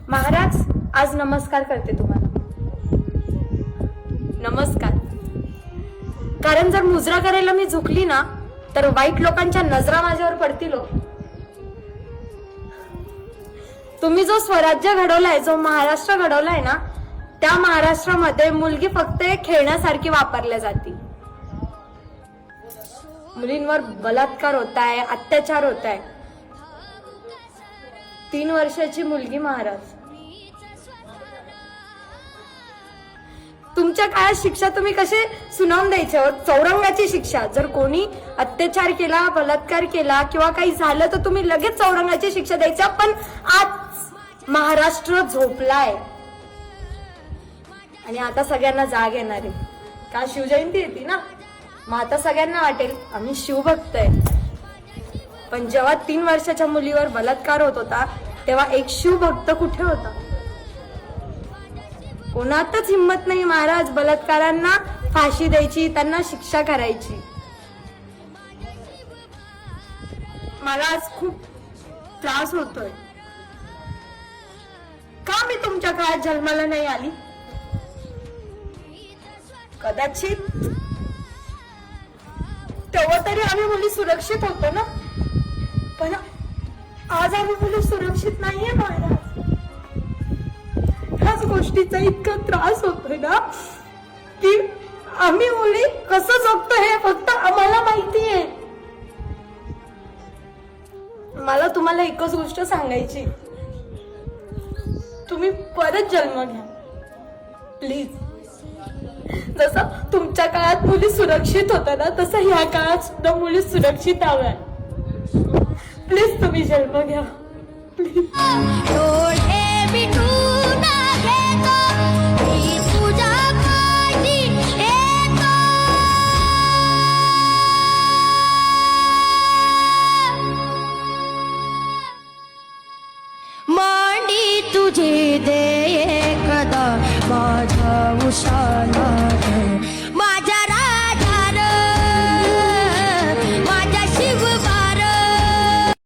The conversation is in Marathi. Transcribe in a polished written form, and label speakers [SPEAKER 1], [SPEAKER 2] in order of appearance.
[SPEAKER 1] महाराज, आज नमस्कार करते तुम्हाला. नमस्कार. कारण जर मुजरा करायला मी झुकली ना तर वाईट लोकांच्या नजरा माझ्यावर पडतील. तुम्ही जो स्वराज्य घडवलाय, जो महाराष्ट्र घडवलाय ना, त्या महाराष्ट्रामध्ये मुलगी फक्त एक खेळण्यासारखी वापरल्या जाते. मुलींवर बलात्कार होताय, अत्याचार होताय. 3 वर्षाची मुलगी महाराज. तुमच्या काळात शिक्षा तुम्ही कसे सुनावून द्यायचे? चौरंगाची शिक्षा. जर कोणी अत्याचार केला, बलात्कार केला किंवा काही झालं तर तुम्ही लगेच चौरंगाची शिक्षा द्यायच्या. पण आज महाराष्ट्र झोपलाय आणि आता सगळ्यांना जाग येणार आहे. का शिवजयंती येते ना, मग आता सगळ्यांना वाटेल आम्ही शिवभक्त आहे. पण जेव्हा 3 वर्षाच्या मुलीवर बलात्कार होत होता तेव्हा एक शिवभक्त कुठे होता? कोणातच हिंमत नाही महाराज बलात्कारांना फाशी द्यायची, त्यांना शिक्षा करायची. मला आज खूप त्रास होतोय. का मी तुमच्या काळात जन्माला नाही आली? कदाचित तेव्हा तरी आम्ही मुली सुरक्षित होतो ना, पण आज आम्ही मुली सुरक्षित नाहीये महाराज. ह्याच गोष्टीचा इतका त्रास होतोय ना की आम्ही मुली कसं जगतो हे फक्त आम्हाला माहिती आहे. मला तुम्हाला एकच गोष्ट सांगायची, तुम्ही परत जन्म घ्या प्लीज. जसं तुमच्या काळात मुली सुरक्षित होत्या ना, तसं ह्या काळात सुद्धा मुली सुरक्षित हव्या. प्लीज तुम्ही जन्म घ्या प्लीज.
[SPEAKER 2] मांडी तुझे दे एकदा माझ्या उशाला.